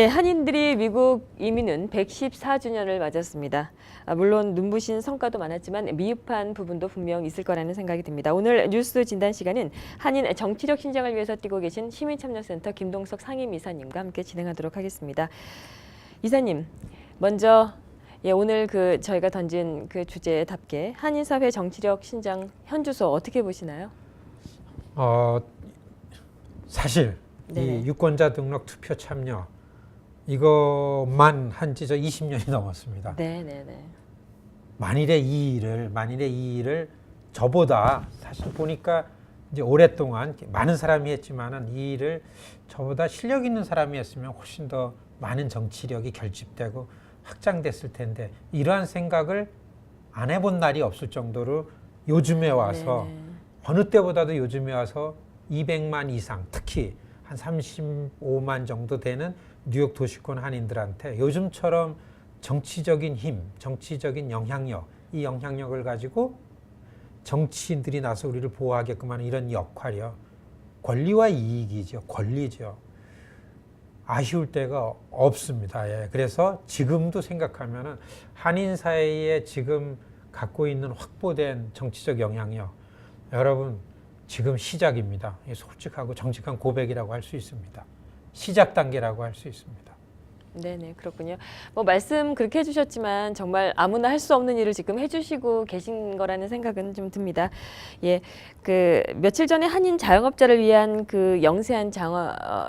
예, 한인들이 미국 이민은 114주년을 맞았습니다. 물론 눈부신 성과도 많았지만 미흡한 부분도 분명 있을 거라는 생각이 듭니다. 오늘 뉴스 진단 시간은 한인 정치적 신장을 위해서 뛰고 계신 시민참여센터 김동석 상임이사님과 함께 진행하도록 하겠습니다. 이사님, 먼저 오늘 저희가 던진 그 주제답게 한인사회 정치적 신장 현주소 어떻게 보시나요? 사실 네네. 이 유권자 등록 투표 참여 이것만 한 지 저 20년이 넘었습니다. 네네네. 만일의 이 일을 저보다 사실 보니까 이제 오랫동안 많은 사람이 했지만은 이 일을 저보다 실력 있는 사람이 했으면 훨씬 더 많은 정치력이 결집되고 확장됐을 텐데 이러한 생각을 안 해본 날이 없을 정도로 요즘에 와서 네네. 어느 때보다도 요즘에 와서 200만 이상, 특히 한 35만 정도 되는 뉴욕 도시권 한인들한테 요즘처럼 정치적인 힘, 정치적인 영향력, 이 영향력을 가지고 정치인들이 나서 우리를 보호하게끔 하는 이런 역할이요. 권리와 이익이죠. 권리죠. 아쉬울 때가 없습니다. 예. 그래서 지금도 생각하면은 한인 사회에 지금 갖고 있는 확보된 정치적 영향력, 여러분 지금 시작입니다. 솔직하고 정직한 고백이라고 할 수 있습니다. 시작 단계라고 할 수 있습니다. 네네, 그렇군요. 말씀 그렇게 해주셨지만 정말 아무나 할 수 없는 일을 지금 해주시고 계신 거라는 생각은 좀 듭니다. 예, 며칠 전에 한인 자영업자를 위한 영세한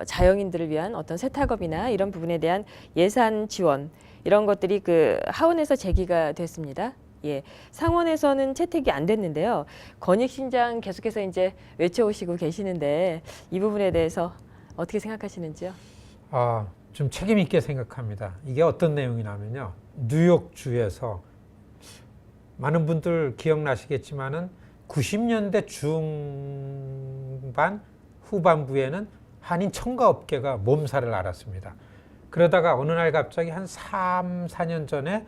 자영인들을 위한 어떤 세탁업이나 이런 부분에 대한 예산 지원 이런 것들이 하원에서 제기가 됐습니다. 예, 상원에서는 채택이 안 됐는데요. 권익신장 계속해서 이제 외쳐오시고 계시는데 이 부분에 대해서 어떻게 생각하시는지요? 좀 책임 있게 생각합니다. 이게 어떤 내용이냐면요. 뉴욕주에서 많은 분들 기억나시겠지만은 90년대 중반 후반부에는 한인 첨가업계가 몸살을 앓았습니다. 그러다가 어느 날 갑자기 한 3, 4년 전에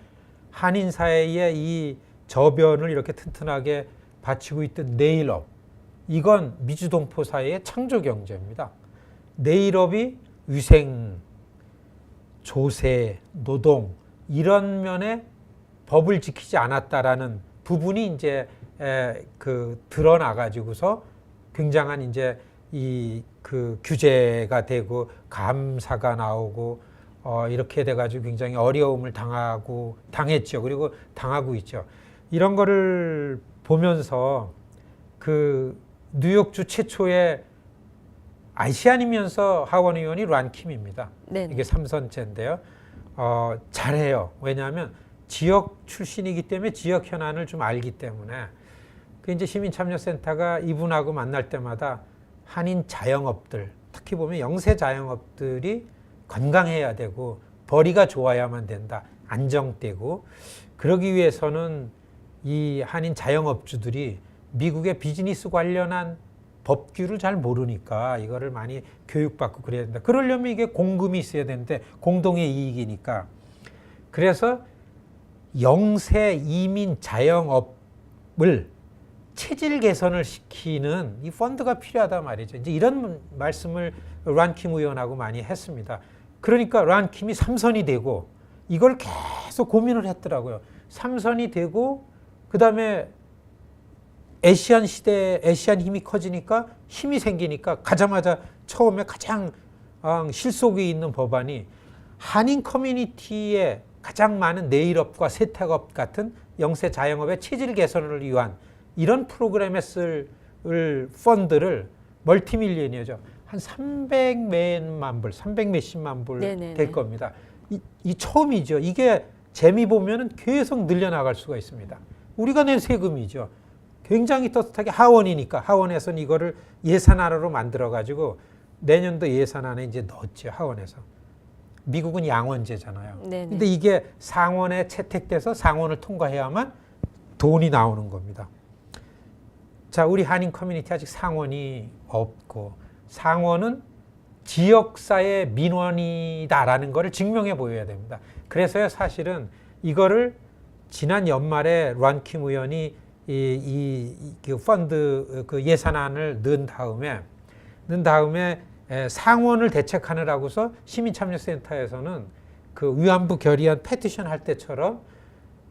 한인 사회의 이 저변을 이렇게 튼튼하게 받치고 있던 네일업, 이건 미주동포 사회의 창조 경제입니다. 네일업이 위생, 조세, 노동 이런 면에 법을 지키지 않았다라는 부분이 이제 드러나가지고서 굉장한 이제 규제가 되고 감사가 나오고 이렇게 돼가지고 굉장히 어려움을 당했죠. 그리고 당하고 있죠. 이런 거를 보면서 뉴욕주 최초의 아시안이면서 하원 의원이 란킴입니다. 네네. 이게 3선째인데요. 잘해요. 왜냐하면 지역 출신이기 때문에 지역 현안을 좀 알기 때문에 이제 시민참여센터가 이분하고 만날 때마다 한인 자영업들, 특히 보면 영세 자영업들이 건강해야 되고 벌이가 좋아야만 된다. 안정되고 그러기 위해서는 이 한인 자영업주들이 미국의 비즈니스 관련한 법규를 잘 모르니까 이거를 많이 교육받고 그래야 된다. 그러려면 이게 공금이 있어야 되는데 공동의 이익이니까. 그래서 영세 이민 자영업을 체질 개선을 시키는 이 펀드가 필요하단 말이죠. 이제 이런 말씀을 란킴 의원하고 많이 했습니다. 그러니까 란킴이 3선이 되고 이걸 계속 고민을 했더라고요. 3선이 되고 그다음에 애시안 시대에 애시안 힘이 커지니까 힘이 생기니까 가자마자 처음에 가장 실속이 있는 법안이 한인 커뮤니티에 가장 많은 네일업과 세탁업 같은 영세 자영업의 체질 개선을 위한 이런 프로그램에 쓸 펀드를 멀티밀리언이죠. 한 300몇만 불, 300몇십만 불 될 겁니다. 이 처음이죠. 이게 재미 보면은 계속 늘려나갈 수가 있습니다. 우리가 낸 세금이죠. 굉장히 떳떳하게 하원이니까 하원에서는 이거를 예산안으로 만들어가지고 내년도 예산안에 이제 넣었죠. 하원에서. 미국은 양원제잖아요. 근데 이게 상원에 채택돼서 상원을 통과해야만 돈이 나오는 겁니다. 자, 우리 한인 커뮤니티 아직 상원이 없고 상원은 지역사회 민원이다라는 것을 증명해 보여야 됩니다. 그래서요, 사실은 이거를 지난 연말에 란킴 의원이 펀드 예산안을 넣은 다음에 상원을 대책하느라고서 시민참여센터에서는 그 위안부 결의안 패티션 할 때처럼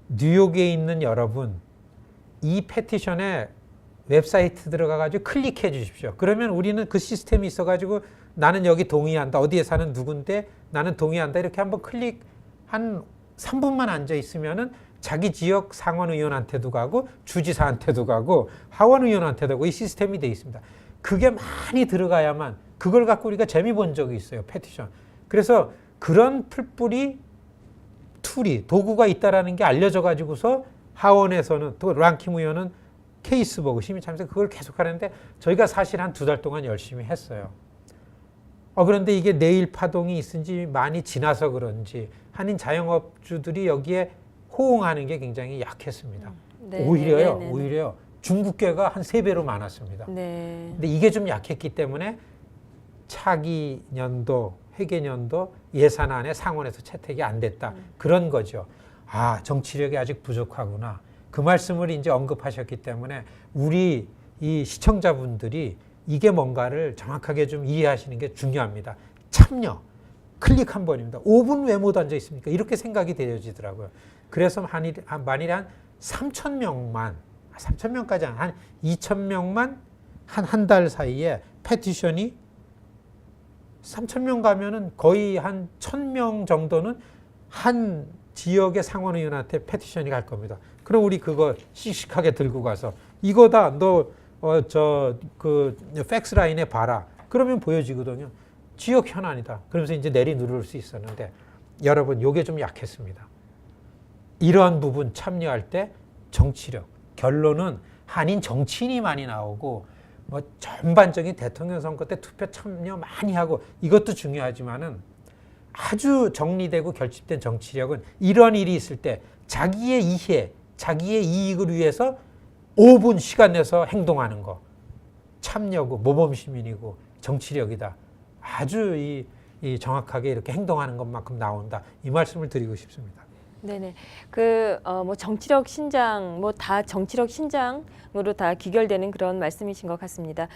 뉴욕에 있는 여러분 이 패티션에 웹사이트 들어가가지고 클릭해 주십시오. 그러면 우리는 그 시스템이 있어가지고 나는 여기 동의한다. 어디에 사는 누군데 나는 동의한다. 이렇게 한번 클릭 한 3분만 앉아 있으면은 자기 지역 상원의원한테도 가고 주지사한테도 가고 하원의원한테도 가고 이 시스템이 돼 있습니다. 그게 많이 들어가야만 그걸 갖고 우리가 재미 본 적이 있어요. 패티션. 그래서 그런 풀뿌리 툴이 도구가 있다라는 게 알려져 가지고서 하원에서는 또 랑킴 의원은 케이스 보고 시민참여센터 그걸 계속 하는데 저희가 사실 한 2달 동안 열심히 했어요. 그런데 이게 내일 파동이 있은지 많이 지나서 그런지 한인 자영업주들이 여기에 호응하는 게 굉장히 약했습니다. 네, 오히려요. 네, 네, 오히려 중국계가 한 3배로 많았습니다. 네. 근데 이게 좀 약했기 때문에 차기 년도, 회계년도 예산안에 상원에서 채택이 안 됐다. 그런 거죠. 아, 정치력이 아직 부족하구나. 그 말씀을 이제 언급하셨기 때문에 우리 이 시청자분들이 이게 뭔가를 정확하게 좀 이해하시는 게 중요합니다. 참여, 클릭 한 번입니다. 5분 왜 못 앉아 있습니까? 이렇게 생각이 되어지더라고요. 그래서 만일에 한 3,000명만, 3,000명까지 한 2,000명만 한 달 사이에 패티션이 3,000명 가면은 거의 한 1,000명 정도는 한 지역의 상원의원한테 패티션이 갈 겁니다. 그럼 우리 그거 씩씩하게 들고 가서 이거다 너 그 팩스 라인에 봐라. 그러면 보여지거든요. 지역 현안이다. 그러면서 이제 내리 누를 수 있었는데 여러분 요게 좀 약했습니다. 이러한 부분 참여할 때 정치력 결론은 한인 정치인이 많이 나오고 뭐 전반적인 대통령 선거 때 투표 참여 많이 하고 이것도 중요하지만은 아주 정리되고 결집된 정치력은 이런 일이 있을 때 자기의 이해, 자기의 이익을 위해서 5분 시간 내서 행동하는 거. 참여고 모범시민이고 정치력이다. 아주 이 정확하게 이렇게 행동하는 것만큼 나온다. 이 말씀을 드리고 싶습니다. 네네. 뭐 정치력 신장, 뭐 다 정치력 신장으로 다 귀결되는 그런 말씀이신 것 같습니다.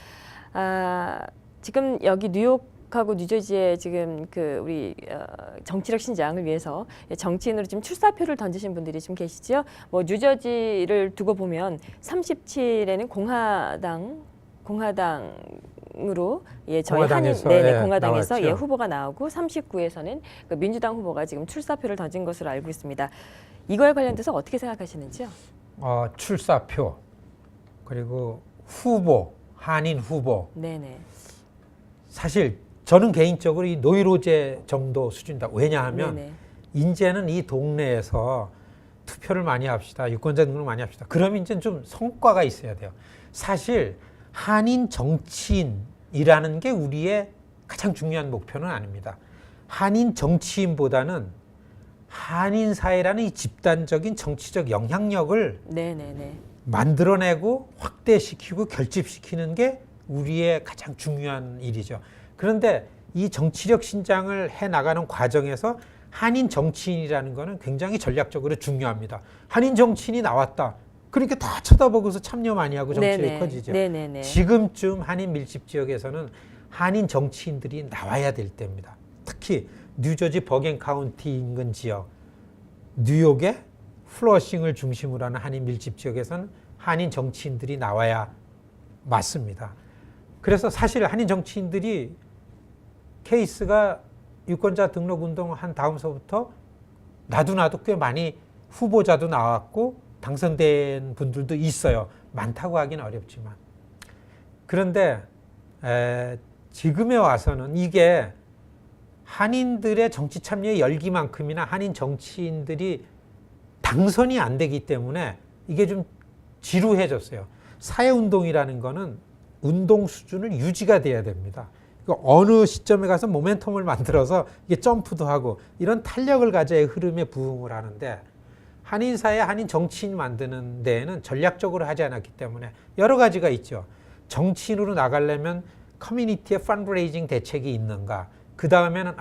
지금 여기 뉴욕하고 뉴저지에 지금 우리 정치력 신장을 위해서 정치인으로 지금 출사표를 던지신 분들이 좀 계시죠. 뭐 뉴저지를 두고 보면 37에는 공화당으로 저희 공화당에서, 공화당에서 나왔죠. 후보가 나오고 39에서는 민주당 후보가 지금 출사표를 던진 것으로 알고 있습니다. 이거에 관련돼서 어떻게 생각하시는지요? 출사표 그리고 후보, 한인 후보. 네네. 사실 저는 개인적으로 이 노이로제 정도 수준이다. 왜냐하면 네네. 이제는 이 동네에서 투표를 많이 합시다. 유권자 등록을 많이 합시다. 그러면 이제 좀 성과가 있어야 돼요. 사실 한인 정치인이라는 게 우리의 가장 중요한 목표는 아닙니다. 한인 정치인보다는 한인 사회라는 이 집단적인 정치적 영향력을 네네네. 만들어내고 확대시키고 결집시키는 게 우리의 가장 중요한 일이죠. 그런데 이 정치력 신장을 해나가는 과정에서 한인 정치인이라는 거는 굉장히 전략적으로 중요합니다. 한인 정치인이 나왔다. 그러니까 다 쳐다보고서 참여 많이 하고 정치력이 커지죠. 네네네. 지금쯤 한인 밀집 지역에서는 한인 정치인들이 나와야 될 때입니다. 특히 뉴저지 버겐 카운티 인근 지역, 뉴욕의 플러싱을 중심으로 하는 한인 밀집 지역에서는 한인 정치인들이 나와야 맞습니다. 그래서 사실 한인 정치인들이 케이스가 유권자 등록 운동한 다음서부터 나도 꽤 많이 후보자도 나왔고 당선된 분들도 있어요. 많다고 하기는 어렵지만. 그런데 지금에 와서는 이게 한인들의 정치 참여의 열기만큼이나 한인 정치인들이 당선이 안 되기 때문에 이게 좀 지루해졌어요. 사회운동이라는 거는 운동 수준을 유지가 돼야 됩니다. 어느 시점에 가서 모멘텀을 만들어서 이게 점프도 하고 이런 탄력을 가져야 흐름에 부응을 하는데 한인 사회, 한인 정치인 만드는 데에는 전략적으로 하지 않았기 때문에 여러 가지가 있죠. 정치인으로 나가려면 커뮤니티의 펀드레이징 대책이 있는가. 그 다음에는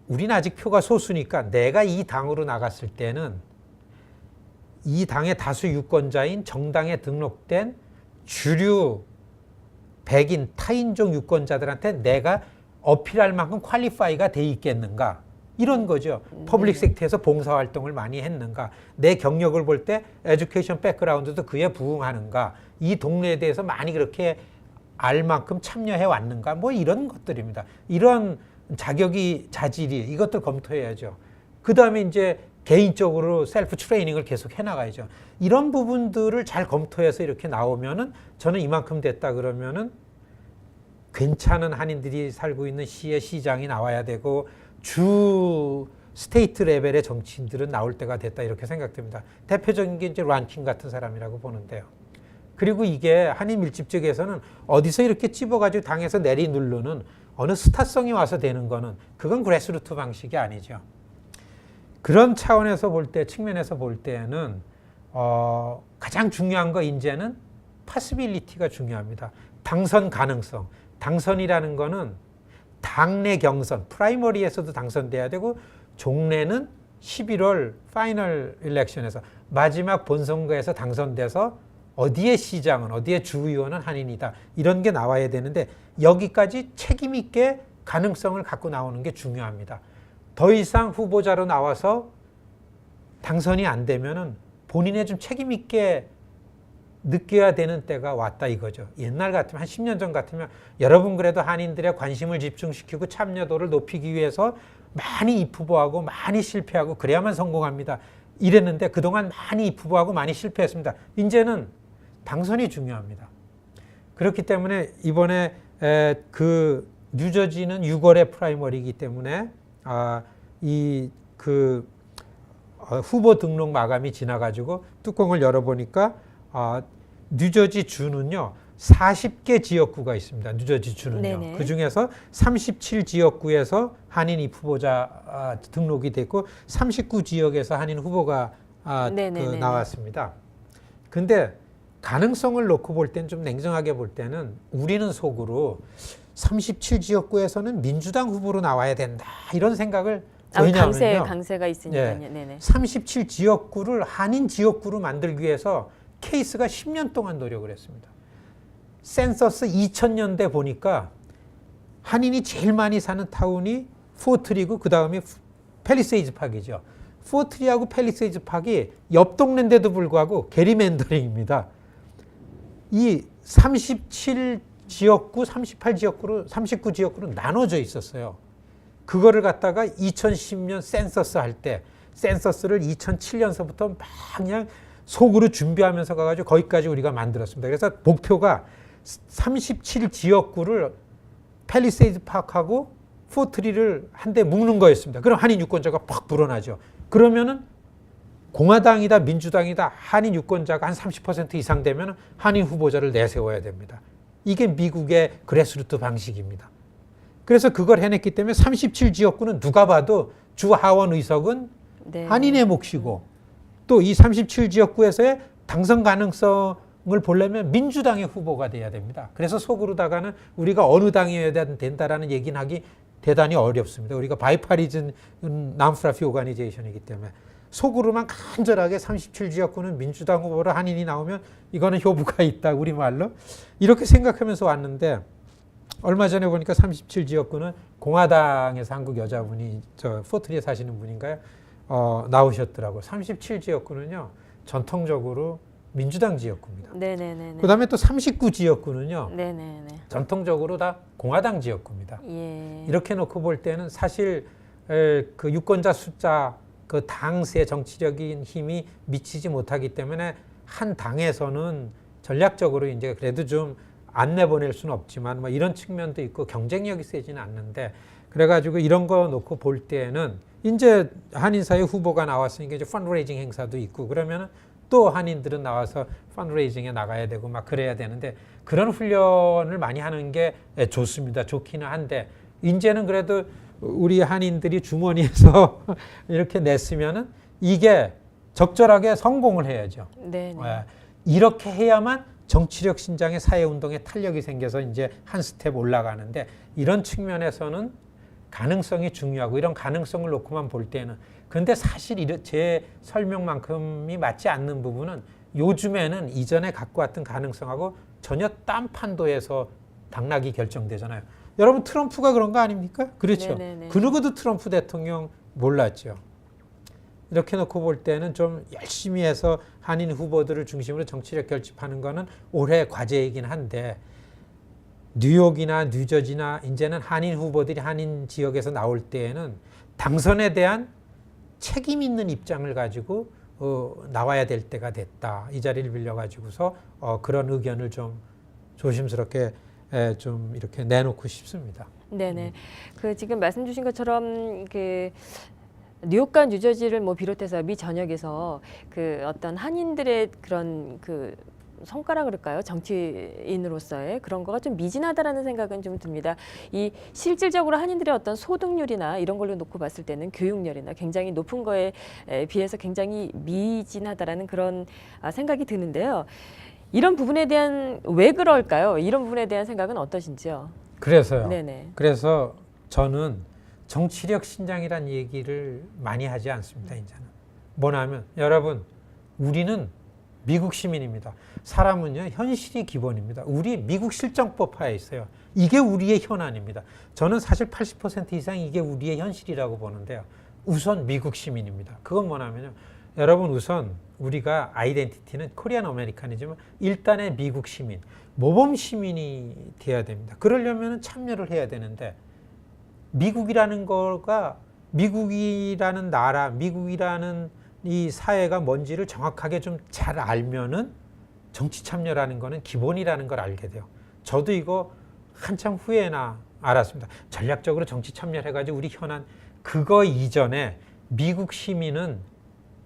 우리는 아직 표가 소수니까 내가 이 당으로 나갔을 때는 이 당의 다수 유권자인 정당에 등록된 주류 백인 타인종 유권자들한테 내가 어필할 만큼 퀄리파이가 돼 있겠는가 이런 거죠. 퍼블릭 섹터에서 봉사활동을 많이 했는가, 내 경력을 볼 때 에듀케이션 백그라운드도 그에 부응하는가, 이 동네에 대해서 많이 그렇게 알 만큼 참여해 왔는가, 뭐 이런 것들입니다. 이런 자격이 자질이 이것들 검토해야죠. 그 다음에 이제 개인적으로 셀프 트레이닝을 계속 해나가야죠. 이런 부분들을 잘 검토해서 이렇게 나오면은 저는 이만큼 됐다 그러면은 괜찮은 한인들이 살고 있는 시의 시장이 나와야 되고 주 스테이트 레벨의 정치인들은 나올 때가 됐다 이렇게 생각됩니다. 대표적인 게 이제 란킹 같은 사람이라고 보는데요. 그리고 이게 한인 밀집 쪽에서는 어디서 이렇게 찝어가지고 당에서 내리 누르는 어느 스타성이 와서 되는 거는 그건 그래스루트 방식이 아니죠. 그런 차원에서 볼 때, 측면에서 볼 때는 가장 중요한 거 이제는 파시빌리티가 중요합니다. 당선 가능성. 당선이라는 거는 당내 경선, 프라이머리에서도 당선돼야 되고 종래는 11월 파이널 일렉션에서 마지막 본선거에서 당선돼서 어디의 시장은, 어디의 주의원은 한인이다. 이런 게 나와야 되는데 여기까지 책임 있게 가능성을 갖고 나오는 게 중요합니다. 더 이상 후보자로 나와서 당선이 안 되면은 본인의 좀 책임 있게 느껴야 되는 때가 왔다 이거죠. 옛날 같으면 한 10년 전 같으면 여러분 그래도 한인들의 관심을 집중시키고 참여도를 높이기 위해서 많이 입후보하고 많이 실패하고 그래야만 성공합니다. 이랬는데 그동안 많이 입후보하고 많이 실패했습니다. 이제는 당선이 중요합니다. 그렇기 때문에 이번에 그 뉴저지는 6월에 프라이머리이기 때문에 후보 등록 마감이 지나가지고 뚜껑을 열어보니까 뉴저지 주는요 40개 지역구가 있습니다. 뉴저지 주는요. 그 중에서 37지역구에서 한인 입후보자 등록이 됐고 39지역에서 한인 후보가 나왔습니다. 근데 가능성을 놓고 볼 때는 좀 냉정하게 볼 때는 우리는 속으로 37지역구에서는 민주당 후보로 나와야 된다 이런 생각을 왜냐하면요. 강세가 있으니까요. 네, 네네. 37지역구를 한인 지역구로 만들기 위해서 케이스가 10년 동안 노력을 했습니다. 센서스 2000년대 보니까 한인이 제일 많이 사는 타운이 포트리고 그 다음에 팰리세이즈 팍이죠. 포트리하고 팰리세이즈 팍이 옆 동네인데도 불구하고 게리맨더링입니다. 이 37지역구, 38지역구로 39지역구로 나눠져 있었어요. 그거를 갖다가 2010년 센서스 할 때 센서스를 2007년서부터 막 그냥 속으로 준비하면서 가가지고 거기까지 우리가 만들었습니다. 그래서 목표가 37지역구를 팰리세이드 파크하고 포트리를 한데 묶는 거였습니다. 그럼 한인 유권자가 팍 불어나죠. 그러면은 공화당이다 민주당이다 한인 유권자가 한 30% 이상 되면 한인 후보자를 내세워야 됩니다. 이게 미국의 그래스루트 방식입니다. 그래서 그걸 해냈기 때문에 37지역구는 누가 봐도 주 하원 의석은 네. 한인의 몫이고 또 이 37지역구에서의 당선 가능성을 보려면 민주당의 후보가 돼야 됩니다. 그래서 속으로다가는 우리가 어느 당이어야 된다라는 얘기는 하기 대단히 어렵습니다. 우리가 바이파리즌 남스라피 오가니제이션이기 때문에 속으로만 간절하게 37지역구는 민주당 후보로 한인이 나오면 이거는 효부가 있다 우리말로 이렇게 생각하면서 왔는데 얼마 전에 보니까 37지역구는 공화당에서 한국 여자분이 저 포트리에 사시는 분인가요? 나오셨더라고요. 37지역구는요 전통적으로 민주당 지역구입니다. 네네네. 그 다음에 또 39지역구는요 네네네. 전통적으로 다 공화당 지역구입니다. 예. 이렇게 놓고 볼 때는 사실 그 유권자 숫자 그 당세 정치적인 힘이 미치지 못하기 때문에 한 당에서는 전략적으로 이제 그래도 좀 안 내보낼 수는 없지만 뭐 이런 측면도 있고 경쟁력이 세지는 않는데 그래가지고 이런 거 놓고 볼 때는 이제 한인사회 후보가 나왔으니까 이제 펀드레이징 행사도 있고 그러면은 또 한인들은 나와서 펀드레이징에 나가야 되고 막 그래야 되는데 그런 훈련을 많이 하는 게 좋습니다. 좋기는 한데 이제는 그래도 우리 한인들이 주머니에서 이렇게 냈으면은 이게 적절하게 성공을 해야죠. 네네. 이렇게 해야만 정치력 신장의 사회운동에 탄력이 생겨서 이제 한 스텝 올라가는데 이런 측면에서는 가능성이 중요하고 이런 가능성을 놓고만 볼 때는 근데 사실 제 설명만큼이 맞지 않는 부분은 요즘에는 이전에 갖고 왔던 가능성하고 전혀 딴 판도에서 당락이 결정되잖아요. 여러분 트럼프가 그런 거 아닙니까? 그렇죠. 네네네. 그 누구도 트럼프 대통령 몰랐죠. 이렇게 놓고 볼 때는 좀 열심히 해서 한인 후보들을 중심으로 정치력 결집하는 거는 올해 과제이긴 한데 뉴욕이나 뉴저지나 이제는 한인 후보들이 한인 지역에서 나올 때에는 당선에 대한 책임 있는 입장을 가지고 나와야 될 때가 됐다. 이 자리를 빌려가지고서 그런 의견을 좀 조심스럽게 좀 이렇게 내놓고 싶습니다. 네네. 그 지금 말씀 주신 것처럼 그 뉴욕과 뉴저지를 뭐 비롯해서 미 전역에서 그 어떤 한인들의 그런 그 성과라 그럴까요? 정치인으로서의 그런 거가 좀 미진하다라는 생각은 좀 듭니다. 이 실질적으로 한인들의 어떤 소득률이나 이런 걸로 놓고 봤을 때는 교육열이나 굉장히 높은 거에 비해서 굉장히 미진하다라는 그런 생각이 드는데요. 이런 부분에 대한 왜 그럴까요? 이런 부분에 대한 생각은 어떠신지요? 그래서요. 네네. 그래서 저는 정치력 신장이란 얘기를 많이 하지 않습니다. 이제는 뭐냐면 여러분 우리는 미국 시민입니다. 사람은요 현실이 기본입니다. 우리 미국 실정법 하에 있어요. 이게 우리의 현안입니다. 저는 사실 80% 이상 이게 우리의 현실이라고 보는데요. 우선 미국 시민입니다. 그건 뭐냐면요. 여러분 우선 우리가 아이덴티티는 코리안 아메리칸이지만 일단의 미국 시민, 모범 시민이 돼야 됩니다. 그러려면 참여를 해야 되는데 미국이라는 거가 미국이라는 나라, 미국이라는 이 사회가 뭔지를 정확하게 좀 잘 알면은 정치 참여라는 거는 기본이라는 걸 알게 돼요. 저도 이거 한참 후에나 알았습니다. 전략적으로 정치 참여를 해가지고 우리 현안 그거 이전에 미국 시민은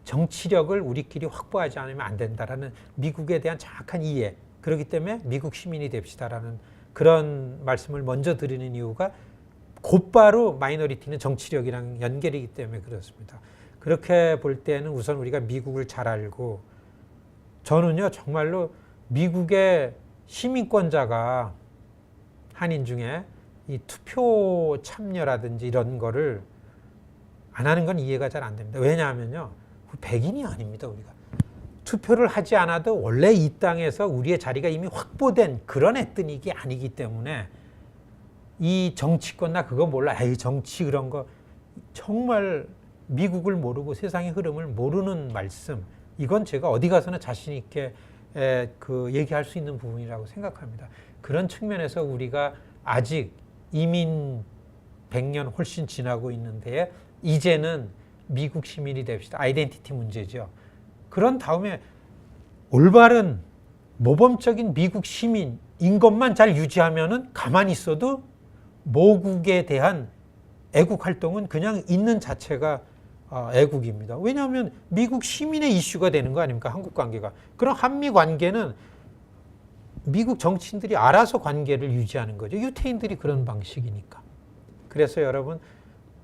정치력을 우리끼리 확보하지 않으면 안 된다라는 미국에 대한 정확한 이해. 그렇기 때문에 미국 시민이 됩시다라는 그런 말씀을 먼저 드리는 이유가 곧바로 마이너리티는 정치력이랑 연결이기 때문에 그렇습니다. 그렇게 볼 때는 우선 우리가 미국을 잘 알고 저는요 정말로 미국의 시민권자가 한인 중에 이 투표 참여라든지 이런 거를 안 하는 건 이해가 잘 안 됩니다. 왜냐하면요 백인이 아닙니다. 우리가 투표를 하지 않아도 원래 이 땅에서 우리의 자리가 이미 확보된 그런 애뜨니기 아니기 때문에 이 정치권나 그거 몰라. 에이 정치 그런 거 정말 미국을 모르고 세상의 흐름을 모르는 말씀. 이건 제가 어디 가서나 자신 있게 그 얘기할 수 있는 부분이라고 생각합니다. 그런 측면에서 우리가 아직 이민 100년 훨씬 지나고 있는데 이제는 미국 시민이 됩시다. 아이덴티티 문제죠. 그런 다음에 올바른 모범적인 미국 시민인 것만 잘 유지하면은 가만히 있어도 모국에 대한 애국 활동은 그냥 있는 자체가 애국입니다. 왜냐하면 미국 시민의 이슈가 되는 거 아닙니까? 한국 관계가. 그럼 한미 관계는 미국 정치인들이 알아서 관계를 유지하는 거죠. 유태인들이 그런 방식이니까. 그래서 여러분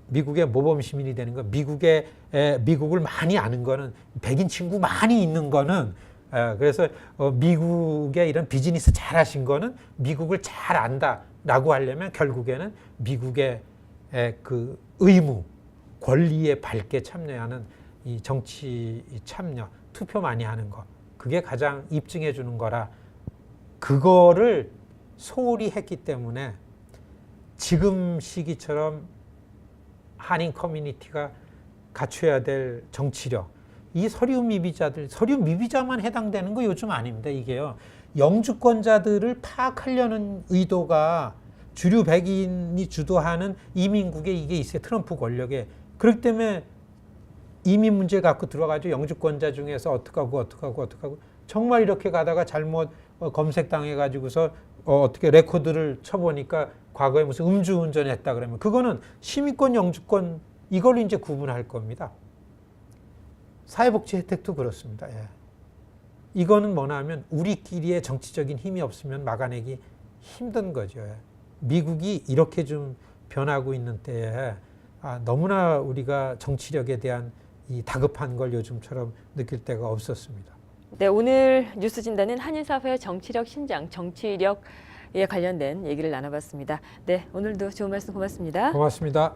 미국의 모범 시민이 되는 거, 미국을 많이 아는 거는 백인 친구 많이 있는 거는 그래서 미국의 이런 비즈니스 잘 하신 거는 미국을 잘 안다라고 하려면 결국에는 미국의 그 의무, 권리에 밝게 참여하는 이 정치 참여, 투표 많이 하는 거 그게 가장 입증해 주는 거라 그거를 소홀히 했기 때문에 지금 시기처럼 한인 커뮤니티가 갖춰야 될 정치력 이 서류 미비자만 해당되는 거 요즘 아닙니다. 이게요. 영주권자들을 파악하려는 의도가 주류 백인이 주도하는 이민국에 이게 있어요. 트럼프 권력에. 그렇기 때문에 이민 문제 갖고 들어가지고 영주권자 중에서 어떡하고 정말 이렇게 가다가 잘못 검색당해가지고서 어떻게 레코드를 쳐보니까 과거에 무슨 음주운전했다 그러면 그거는 시민권, 영주권 이걸로 이제 구분할 겁니다. 사회복지 혜택도 그렇습니다. 예. 이거는 뭐냐면 우리끼리의 정치적인 힘이 없으면 막아내기 힘든 거죠. 예. 미국이 이렇게 좀 변하고 있는 때에 너무나 우리가 정치력에 대한 이 다급한 걸 요즘처럼 느낄 때가 없었습니다. 네, 오늘 뉴스 진단은 한인사회의 정치력 신장, 정치력에 관련된 얘기를 나눠봤습니다. 네, 오늘도 좋은 말씀 고맙습니다. 고맙습니다.